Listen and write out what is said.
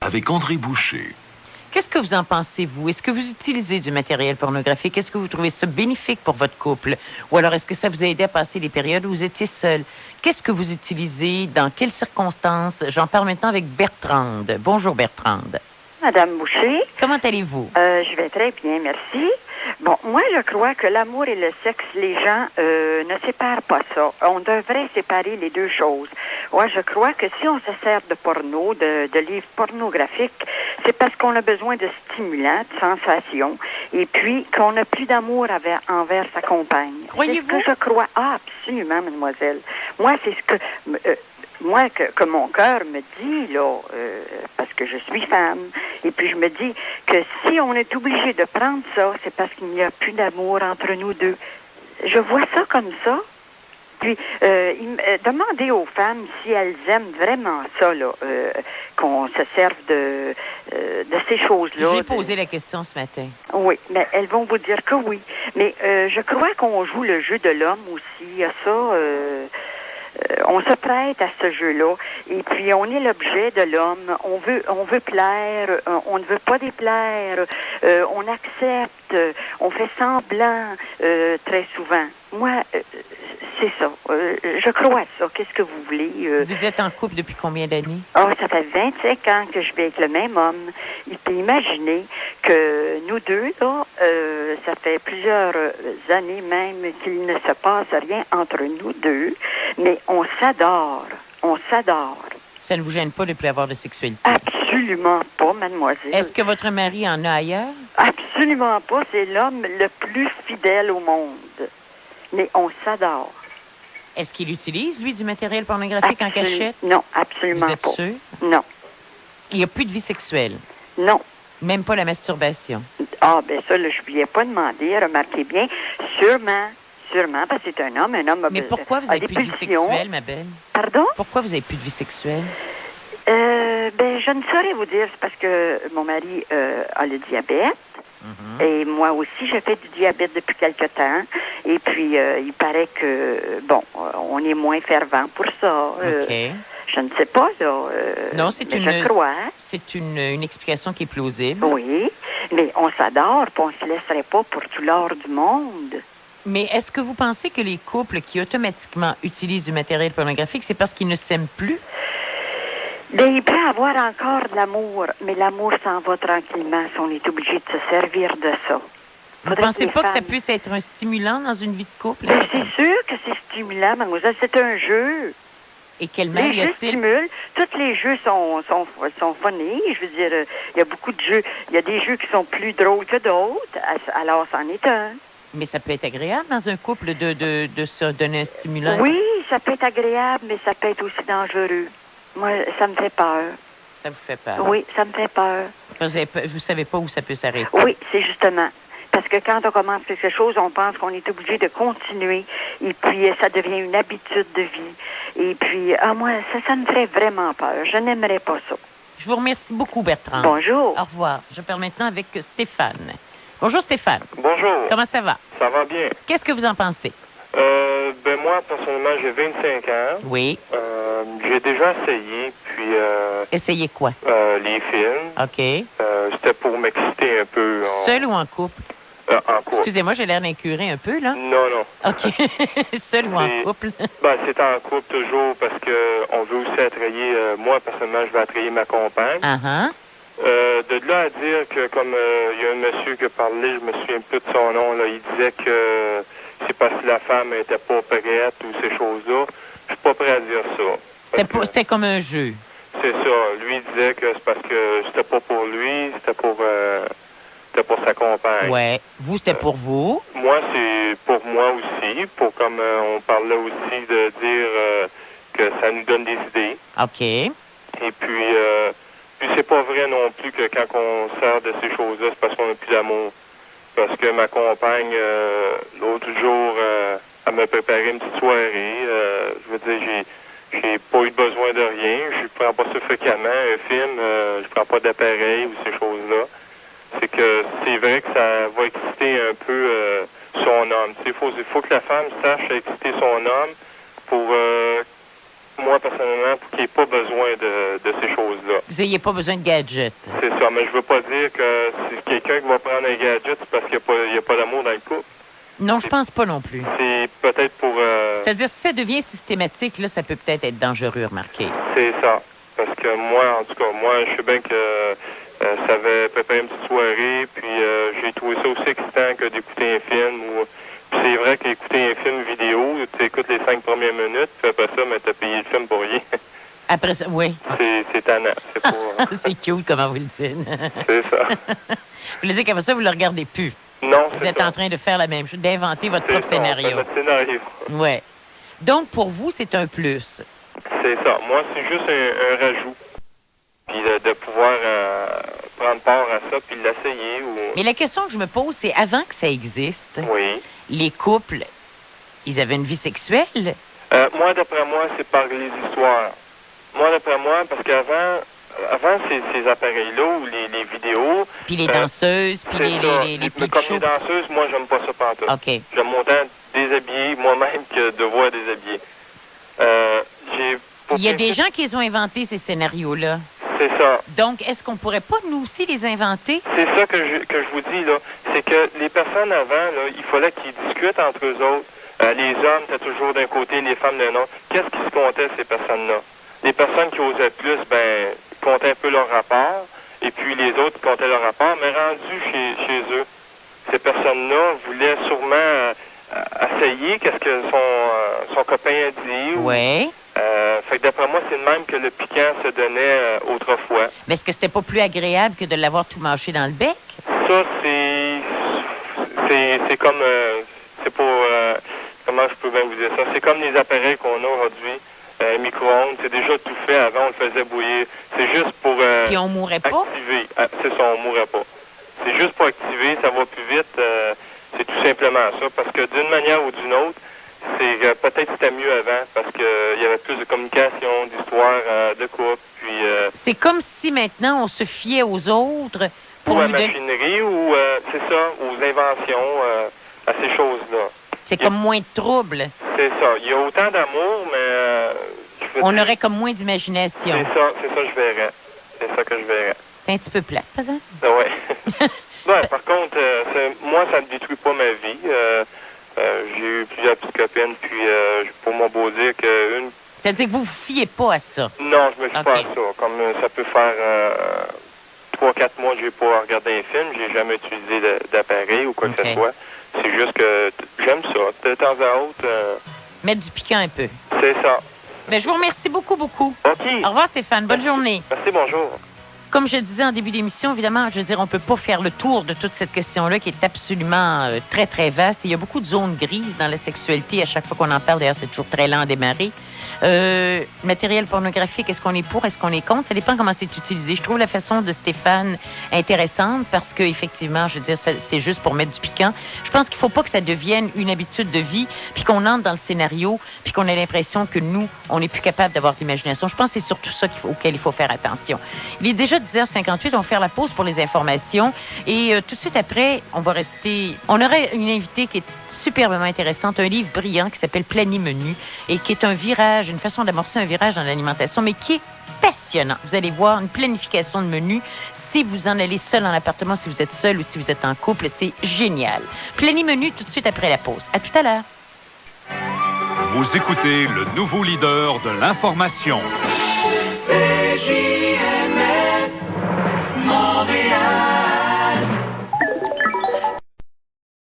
avec André Boucher. Qu'est-ce que vous en pensez, vous? Est-ce que vous utilisez du matériel pornographique? Est-ce que vous trouvez ça bénéfique pour votre couple? Ou alors, est-ce que ça vous a aidé à passer les périodes où vous étiez seul? Qu'est-ce que vous utilisez? Dans quelles circonstances? J'en parle maintenant avec Bertrande. Bonjour, Bertrande. Madame Boucher. Comment allez-vous? Je vais très bien, merci. Bon, moi, je crois que l'amour et le sexe, les gens ne séparent pas ça. On devrait séparer les deux choses. Moi, je crois que si on se sert de porno, de livres pornographiques, c'est parce qu'on a besoin de stimulants, de sensations, et puis qu'on n'a plus d'amour envers sa compagne. Croyez-vous? C'est ce que je crois. Ah, absolument, mademoiselle. Moi, c'est ce que... moi, que mon cœur me dit, là, parce que je suis femme, et puis je me dis que si on est obligé de prendre ça, c'est parce qu'il n'y a plus d'amour entre nous deux. Je vois ça comme ça. Puis, demandez aux femmes si elles aiment vraiment ça, là, qu'on se serve de ces choses-là. J'ai posé la question ce matin. Oui, mais elles vont vous dire que oui. Mais je crois qu'on joue le jeu de l'homme aussi. Il y a ça... on se prête à ce jeu-là, et puis on est l'objet de l'homme. On veut plaire, on ne veut pas déplaire, on accepte, on fait semblant très souvent. Moi, c'est ça. Je crois à ça. Qu'est-ce que vous voulez? Vous êtes en couple depuis combien d'années? Oh, ça fait 25 ans que je vis avec le même homme. Il peut imaginer que nous deux, là, ça fait plusieurs années même qu'il ne se passe rien entre nous deux, mais on s'adore. On s'adore. Ça ne vous gêne pas de plus avoir de sexualité? Absolument pas, mademoiselle. Est-ce que votre mari en a ailleurs? Absolument pas. C'est l'homme le plus fidèle au monde. Mais on s'adore. Est-ce qu'il utilise, lui, du matériel pornographique en cachette? Non, absolument vous êtes pas. sûr? Non. Il n'y a plus de vie sexuelle? Non. Même pas la masturbation? Ah, ben ça, là, je ne lui ai pas demandé. Remarquez bien. Sûrement, parce que c'est un homme. Mais pourquoi vous n'avez plus de vie sexuelle, ma belle? Pardon? Pourquoi vous n'avez plus de vie sexuelle? Ben, je ne saurais vous dire. C'est parce que mon mari a le diabète. Et moi aussi, je fais du diabète depuis quelque temps. Et puis, il paraît que, bon, on est moins fervent pour ça. OK. Je ne sais pas, là. Non, c'est je crois. C'est une explication qui est plausible. Oui, mais on s'adore, puis on ne se laisserait pas pour tout l'or du monde. Mais est-ce que vous pensez que les couples qui automatiquement utilisent du matériel pornographique, c'est parce qu'ils ne s'aiment plus? Bien, il peut avoir encore de l'amour, mais l'amour s'en va tranquillement si on est obligé de se servir de ça. Vous ne pensez pas que ça puisse être un stimulant dans une vie de couple? Bien, c'est sûr que c'est stimulant, mademoiselle. C'est un jeu. Et quel mal y Les jeux a-t-il? stimulent. Tous les jeux sont funny. Je veux dire, il y a beaucoup de jeux. Il y a des jeux qui sont plus drôles que d'autres. Alors, c'en est un. Mais ça peut être agréable dans un couple de se donner un stimulant. Oui, ça peut être agréable, mais ça peut être aussi dangereux. Moi, ça me fait peur. Ça vous fait peur? Oui, ça me fait peur. Vous savez pas où ça peut s'arrêter? Oui, c'est justement. Parce que quand on commence quelque chose, on pense qu'on est obligé de continuer. Et puis, ça devient une habitude de vie. Et puis, moi, ça me ferait vraiment peur. Je n'aimerais pas ça. Je vous remercie beaucoup, Bertrand. Bonjour. Au revoir. Je parle maintenant avec Stéphane. Bonjour, Stéphane. Bonjour. Comment ça va? Ça va bien. Qu'est-ce que vous en pensez? Ben moi, personnellement, j'ai 25 ans. Oui. J'ai déjà essayé, puis... Essayez quoi? Les films. OK. C'était pour m'exciter un peu. Seul ou en couple? En couple. Excusez-moi, j'ai l'air d'incurer un peu, là. Non, non. OK. Seul ou en couple? Ben, c'est en couple toujours parce que on veut aussi attrayer... moi, personnellement, je veux attrayer ma compagne. De là à dire que, comme il y a un monsieur qui a parlé, je me souviens plus de son nom, là, il disait que c'est parce que la femme n'était pas prête ou ces choses-là. Je suis pas prêt à dire ça. C'était comme un jeu. C'est ça. Lui, il disait que c'est parce que c'était pas pour lui, c'était pour sa compagne. Ouais. Vous, c'était pour vous? Moi, c'est pour moi aussi, pour comme on parlait aussi de dire que ça nous donne des idées. OK. Et puis c'est pas vrai non plus que quand on sert de ces choses-là, c'est parce qu'on n'a plus d'amour. Parce que ma compagne, l'autre jour, elle m'a préparé une petite soirée. Je veux dire, j'ai pas eu besoin de rien. Je prends pas ça fréquemment. Un film, je prends pas d'appareil ou ces choses-là. C'est que c'est vrai que ça va exciter un peu son homme. Il faut que la femme sache exciter son homme pour moi, personnellement, pour qu'il n'y ait pas besoin de ces choses-là. Vous n'ayez pas besoin de gadgets. C'est ça, mais je veux pas dire que c'est quelqu'un qui va prendre un gadget, c'est parce qu'il n'y a pas d'amour dans le couple. Non, je pense pas non plus. C'est peut-être pour... C'est-à-dire, si ça devient systématique, là, ça peut peut-être être dangereux, remarquez. C'est ça. Parce que moi, en tout cas, moi, je sais bien que ça avait préparé une petite soirée, puis j'ai trouvé ça aussi excitant que d'écouter un film. Puis c'est vrai qu'écouter un film vidéo, tu écoutes les 5 premières minutes, puis après ça, mais t'as payé le film pour rien. Après ça, oui. C'est tannant. C'est pas... C'est cute, comment vous le dites. C'est ça. Vous voulez dire qu'après ça, vous ne le regardez plus. Non, Vous êtes en train de faire la même chose, d'inventer votre propre scénario. C'est notre scénario. Oui. Donc, pour vous, c'est un plus. C'est ça. Moi, c'est juste un rajout. Puis de pouvoir prendre part à ça, puis l'essayer. Mais la question que je me pose, c'est avant que ça existe, Oui. les couples, ils avaient une vie sexuelle? Moi, d'après moi, c'est par les histoires. Moi, d'après moi, parce qu'avant ces appareils-là, ou les vidéos... Puis les danseuses, puis les mais comme shows. les danseuses, moi, j'aime pas ça pantoute. OK. J'aime autant déshabiller moi-même que de voir déshabiller. Il y a des gens qui les ont inventé, ces scénarios-là. C'est ça. Donc, est-ce qu'on pourrait pas, nous aussi, les inventer? C'est ça que je vous dis, là. C'est que les personnes avant, là, il fallait qu'ils discutent entre eux autres. Les hommes étaient toujours d'un côté, les femmes d'un autre. Qu'est-ce qui se comptait, ces personnes-là? Les personnes qui osaient plus, comptaient un peu leur rapport, et puis les autres comptaient leur rapport, mais rendus chez eux, ces personnes-là voulaient sûrement essayer qu'est-ce que son copain a dit. Oui. Fait que d'après moi, c'est le même que le piquant se donnait autrefois. Mais est-ce que c'était pas plus agréable que de l'avoir tout mâché dans le bec? Ça, c'est comme... c'est pas... comment je peux bien vous dire ça? C'est comme les appareils qu'on a aujourd'hui. Micro-ondes, c'est déjà tout fait. Avant, on le faisait bouillir. C'est juste pour... Puis on mourrait pas? Activer. C'est ça, on mourrait pas. C'est juste pour activer, ça va plus vite. C'est tout simplement ça. Parce que d'une manière ou d'une autre, c'est peut-être c'était mieux avant parce qu'il y avait plus de communication, d'histoire, de couple. Puis, c'est comme si maintenant on se fiait aux autres pour ou à nous la donner... machinerie, ou c'est ça, aux inventions, à ces choses-là. C'est comme moins de troubles. C'est ça. Il y a autant d'amour, mais... on aurait comme moins d'imagination. C'est ça que je verrais. C'est ça que je verrais. C'est un petit peu plate, par exemple. Oui. Ouais, par contre, moi, ça ne détruit pas ma vie. J'ai eu plusieurs petites copines, puis pour mon beau dire qu'une... C'est-à-dire que vous ne vous fiez pas à ça? Non, je me fie pas à ça. Comme ça peut faire 3-4 mois que je n'ai pas regardé un film, j'ai jamais utilisé d'appareil ou quoi que ce soit. C'est juste que j'aime ça. De temps à autre... Mettre du piquant un peu. C'est ça. Mais je vous remercie beaucoup, beaucoup. OK. Au revoir, Stéphane. Bonne journée. Merci, bonjour. Comme je disais en début d'émission, évidemment, je veux dire, on ne peut pas faire le tour de toute cette question-là qui est absolument très, très vaste. Et il y a beaucoup de zones grises dans la sexualité. À chaque fois qu'on en parle, d'ailleurs, c'est toujours très lent à démarrer. Matériel pornographique, est-ce qu'on est pour, est-ce qu'on est contre? Ça dépend comment c'est utilisé. Je trouve la façon de Stéphane intéressante parce qu'effectivement, je veux dire, c'est juste pour mettre du piquant. Je pense qu'il ne faut pas que ça devienne une habitude de vie, puis qu'on entre dans le scénario, puis qu'on ait l'impression que nous, on n'est plus capable d'avoir de l'imagination. Je pense que c'est surtout ça auquel il faut faire attention. Il est déjà 10h58, on va faire la pause pour les informations et tout de suite après, on aurait une invitée qui est superbement intéressante, un livre brillant qui s'appelle Planimenu et qui est un virage, une façon d'amorcer un virage dans l'alimentation, mais qui est passionnant. Vous allez voir une planification de menu. Si vous en allez seul en appartement, si vous êtes seul ou si vous êtes en couple, c'est génial. Planimenu tout de suite après la pause. À tout à l'heure. Vous écoutez le nouveau leader de l'information.